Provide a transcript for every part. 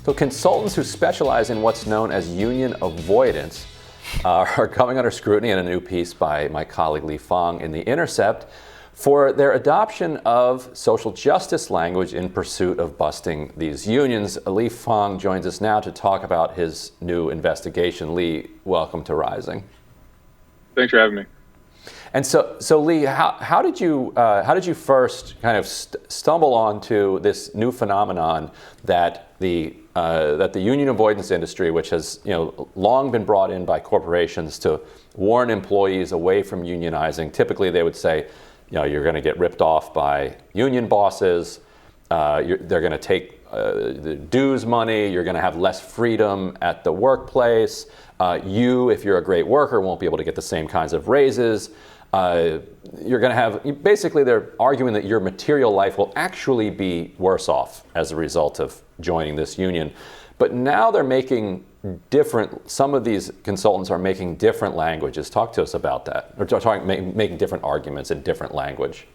So consultants who specialize in what's known as union avoidance are coming under scrutiny in a new piece by my colleague Lee Fang in The Intercept for their adoption of social justice language in pursuit of busting these unions. Lee Fang joins us now to talk about his new investigation. Lee, welcome to Rising. Thanks for having me. And so Lee, how did you first kind of stumble onto this new phenomenon that the union avoidance industry, which has long been brought in by corporations to warn employees away from unionizing? Typically, they would say, you're going to get ripped off by union bosses. They're going to take the dues money. You're going to have less freedom at the workplace. If you're a great worker, won't be able to get the same kinds of raises. You're going to have, basically they're arguing that your material life will actually be worse off as a result of joining this union. But now they're making some of these consultants are making different languages. Talk to us about that, or making different arguments in different language.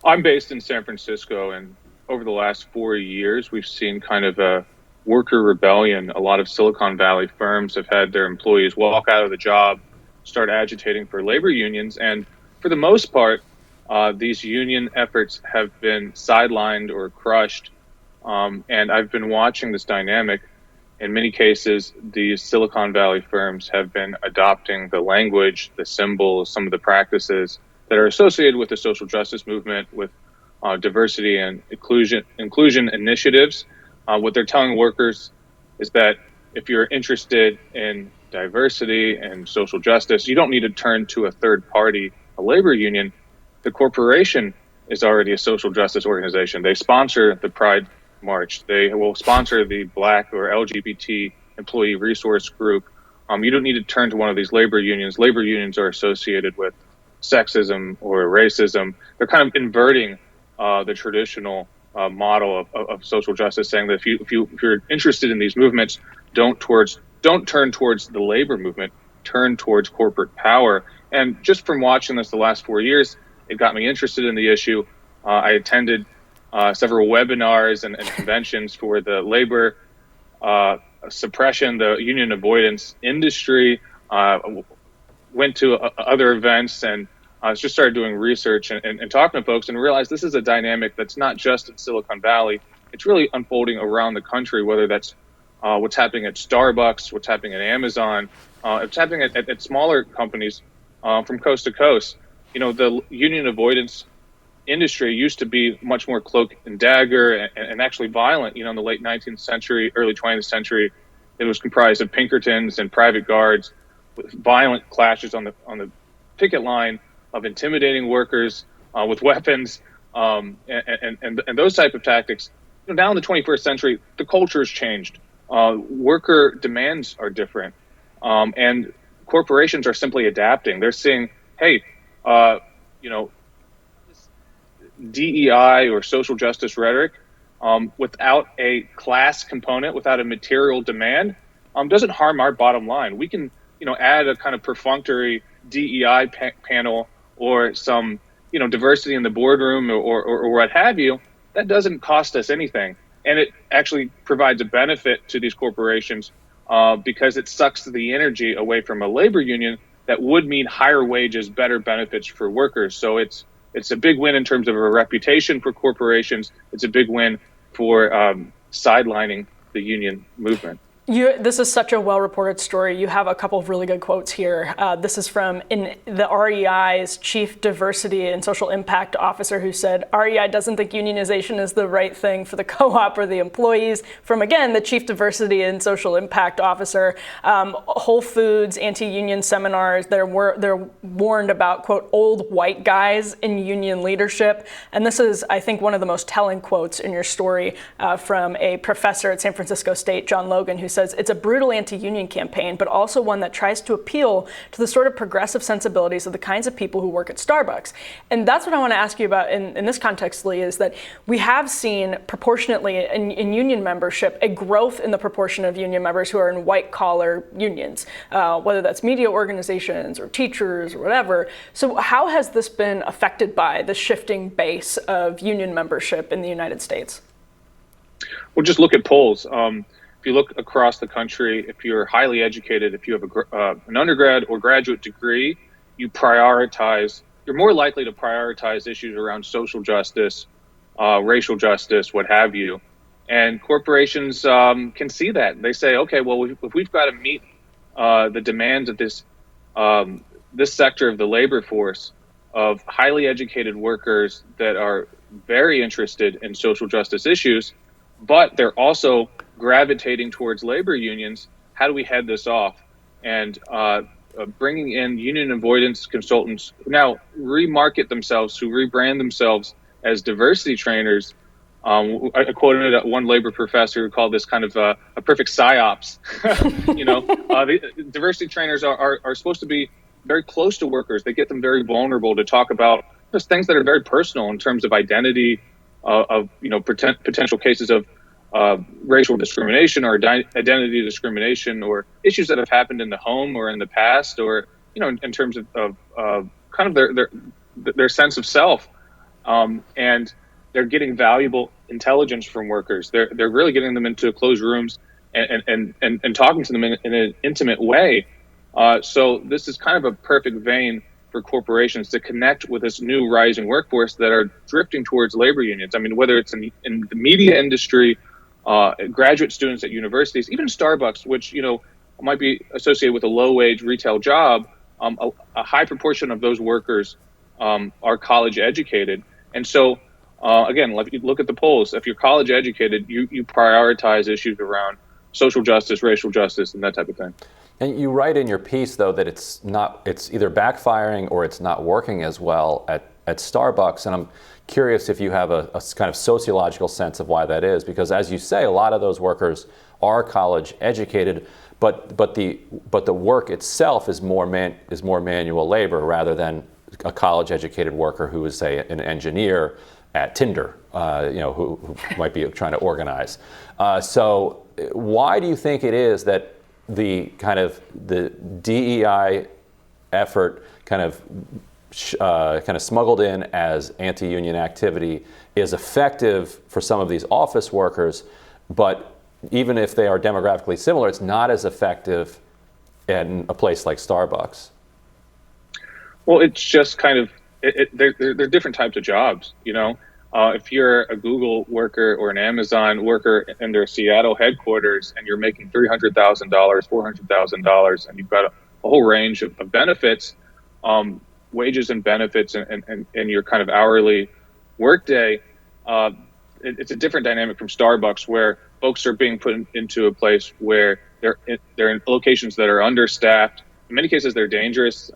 I'm based in San Francisco, and over the last 4 years, we've seen kind of a worker rebellion. A lot of Silicon Valley firms have had their employees walk out of the job, start agitating for labor unions, and for the most part, these union efforts have been sidelined or crushed. And I've been watching this dynamic. In many cases, these Silicon Valley firms have been adopting the language, the symbols, some of the practices that are associated with the social justice movement, with diversity and inclusion initiatives. What they're telling workers is that if you're interested in diversity and social justice, you don't need to turn to a third party, a labor union. The corporation is already a social justice organization. They sponsor the Pride March. They will sponsor the Black or LGBT employee resource group. You don't need to turn to one of these labor unions. Labor unions are associated with sexism or racism. They're kind of inverting the traditional model of social justice, saying that if you're interested in these movements, don't turn towards the labor movement, turn towards corporate power. And just from watching this the last 4 years, it got me interested in the issue. I attended several webinars and conventions for the labor suppression, the union avoidance industry, went to other events, and just started doing research and talking to folks, and realized this is a dynamic that's not just in Silicon Valley. It's really unfolding around the country, whether that's what's happening at Starbucks, what's happening at Amazon, it's happening at smaller companies from coast to coast. The union avoidance industry used to be much more cloak and dagger and actually violent. In the late 19th century, early 20th century, it was comprised of Pinkertons and private guards with violent clashes on the picket line, of intimidating workers with weapons and those type of tactics. Now in the 21st century, the culture has changed. Worker demands are different, and corporations are simply adapting. They're saying, hey, DEI or social justice rhetoric without a class component, without a material demand, doesn't harm our bottom line. We can, add a kind of perfunctory DEI panel or some, diversity in the boardroom or what have you. That doesn't cost us anything. And it actually provides a benefit to these corporations because it sucks the energy away from a labor union that would mean higher wages, better benefits for workers. So it's a big win in terms of a reputation for corporations. It's a big win for sidelining the union movement. This is such a well-reported story. You have a couple of really good quotes here. This is from the REI's Chief Diversity and Social Impact Officer, who said, REI doesn't think unionization is the right thing for the co-op or the employees. From, again, the Chief Diversity and Social Impact Officer. Whole Foods anti-union seminars, they're warned about, quote, old white guys in union leadership. And this is, I think, one of the most telling quotes in your story from a professor at San Francisco State, John Logan, who says it's a brutal anti-union campaign, but also one that tries to appeal to the sort of progressive sensibilities of the kinds of people who work at Starbucks. And that's what I want to ask you about in this context, Lee, is that we have seen proportionately in union membership a growth in the proportion of union members who are in white-collar unions, whether that's media organizations or teachers or whatever. So how has this been affected by the shifting base of union membership in the United States? Well, just look at polls. If you look across the country, if you're highly educated, if you have an undergrad or graduate degree, you're more likely to prioritize issues around social justice, racial justice, what have you. And corporations can see that. They say, okay, well, if we've got to meet the demands of this sector of the labor force of highly educated workers that are very interested in social justice issues, but they're also gravitating towards labor unions, how do we head this off? And bringing in union avoidance consultants who now remarket themselves, who rebrand themselves as diversity trainers. I quoted one labor professor who called this kind of a perfect psyops. The diversity trainers are supposed to be very close to workers. They get them very vulnerable to talk about just things that are very personal in terms of identity, potential cases of racial discrimination or identity discrimination, or issues that have happened in the home or in the past, or in terms of kind of their sense of self, and they're getting valuable intelligence from workers. They're really getting them into closed rooms and talking to them in an intimate way. So this is kind of a perfect vein for corporations to connect with this new rising workforce that are drifting towards labor unions. I mean, whether it's in the media industry, graduate students at universities, even Starbucks, which might be associated with a low-wage retail job, a high proportion of those workers are college educated, and so again, if you look at the polls, if you're college educated, you prioritize issues around social justice, racial justice, and that type of thing. And you write in your piece, though, that it's either backfiring or it's not working as well at Starbucks. And I'm curious if you have a kind of sociological sense of why that is, because as you say, a lot of those workers are college educated, but the work itself is more manual labor rather than a college educated worker who is, say, an engineer at Tinder, who might be trying to organize. So why do you think it is that the DEI effort kind of smuggled in as anti-union activity is effective for some of these office workers, but even if they are demographically similar, it's not as effective in a place like Starbucks? Well, it's just kind of they're different types of jobs. If you're a Google worker or an Amazon worker in their Seattle headquarters and you're making $300,000, $400,000, and you've got a whole range of benefits, wages and benefits, and your kind of hourly workday, it's a different dynamic from Starbucks, where folks are being put into a place where they're in locations that are understaffed. In many cases, they're dangerous.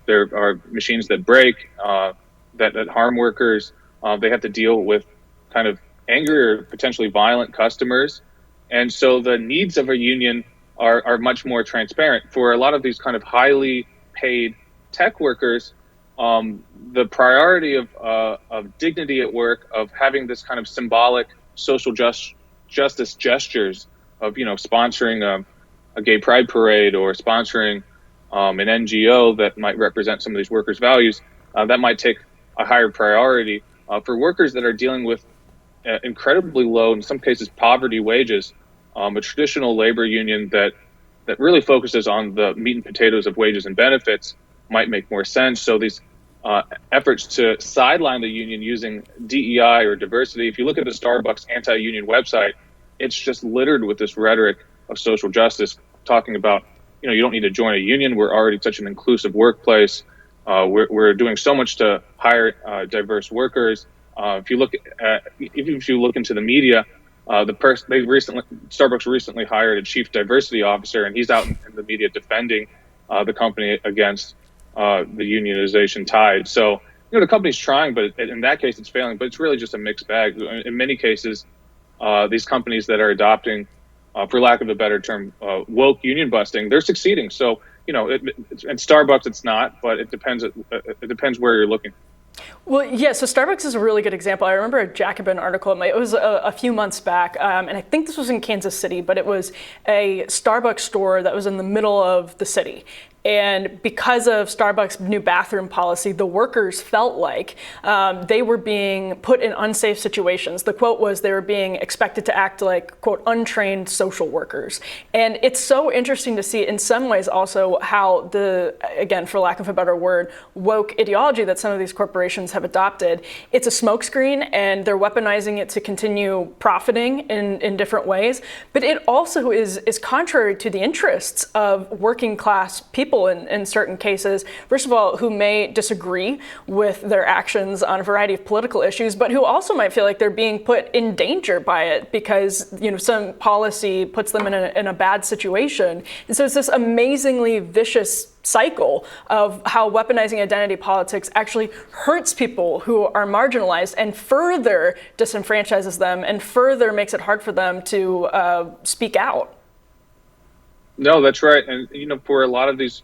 There are machines that break, that harm workers. They have to deal with kind of angry or potentially violent customers. And so the needs of a union are much more transparent. For a lot of these kind of highly paid tech workers, the priority of dignity at work, of having this kind of symbolic social justice gestures of, sponsoring a gay pride parade or sponsoring an NGO that might represent some of these workers' values, that might take a higher priority. For workers that are dealing with incredibly low, in some cases, poverty wages, a traditional labor union that really focuses on the meat and potatoes of wages and benefits might make more sense. So these efforts to sideline the union using DEI or diversity, if you look at the Starbucks anti-union website, it's just littered with this rhetoric of social justice, talking about, you don't need to join a union. We're already such an inclusive workplace. We're doing so much to hire diverse workers. If you look into the media, Starbucks recently hired a chief diversity officer, and he's out in the media defending the company against the unionization tide. So the company's trying, but in that case, it's failing. But it's really just a mixed bag. In many cases, these companies that are adopting, for lack of a better term, woke union busting, they're succeeding. So at Starbucks, it's not, but it depends where you're looking. Well, yeah, so Starbucks is a really good example. I remember a Jacobin article, it was a few months back, and I think this was in Kansas City, but it was a Starbucks store that was in the middle of the city. And because of Starbucks' new bathroom policy, the workers felt like they were being put in unsafe situations. The quote was they were being expected to act like, quote, untrained social workers. And it's so interesting to see in some ways also how the, again, for lack of a better word, woke ideology that some of these corporations have adopted, it's a smokescreen and they're weaponizing it to continue profiting in different ways. But it also is contrary to the interests of working class people in certain cases, first of all, who may disagree with their actions on a variety of political issues, but who also might feel like they're being put in danger by it because, you know, some policy puts them in a bad situation. And so it's this amazingly vicious cycle of how weaponizing identity politics actually hurts people who are marginalized and further disenfranchises them and further makes it hard for them to speak out. No, that's right. And, you know, for a lot of these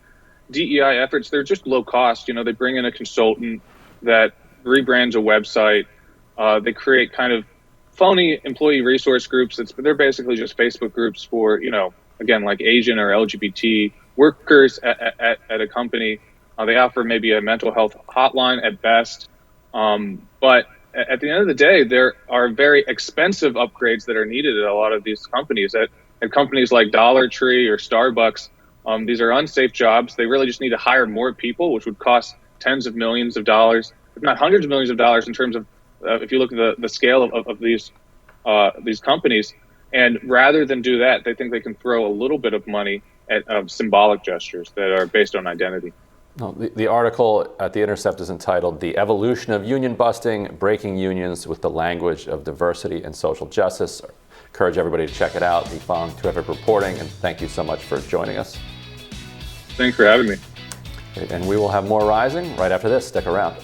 DEI efforts, they're just low cost. You know, they bring in a consultant that rebrands a website. They create kind of phony employee resource groups. They're basically just Facebook groups for, you know, again, like Asian or LGBT workers at a company. They offer maybe a mental health hotline at best. But at the end of the day, there are very expensive upgrades that are needed at a lot of these companies. At companies like Dollar Tree or Starbucks, these are unsafe jobs. They really just need to hire more people, which would cost tens of millions of dollars, if not hundreds of millions of dollars in terms of, if you look at the scale of these companies. And rather than do that, they think they can throw a little bit of money at symbolic gestures that are based on identity. Well, the article at The Intercept is entitled "The Evolution of Union Busting, Breaking Unions with the Language of Diversity and Social Justice." Encourage everybody to check it out. The Fang terrific reporting, and thank you so much for joining us. Thanks for having me. And we will have more Rising right after this. Stick around.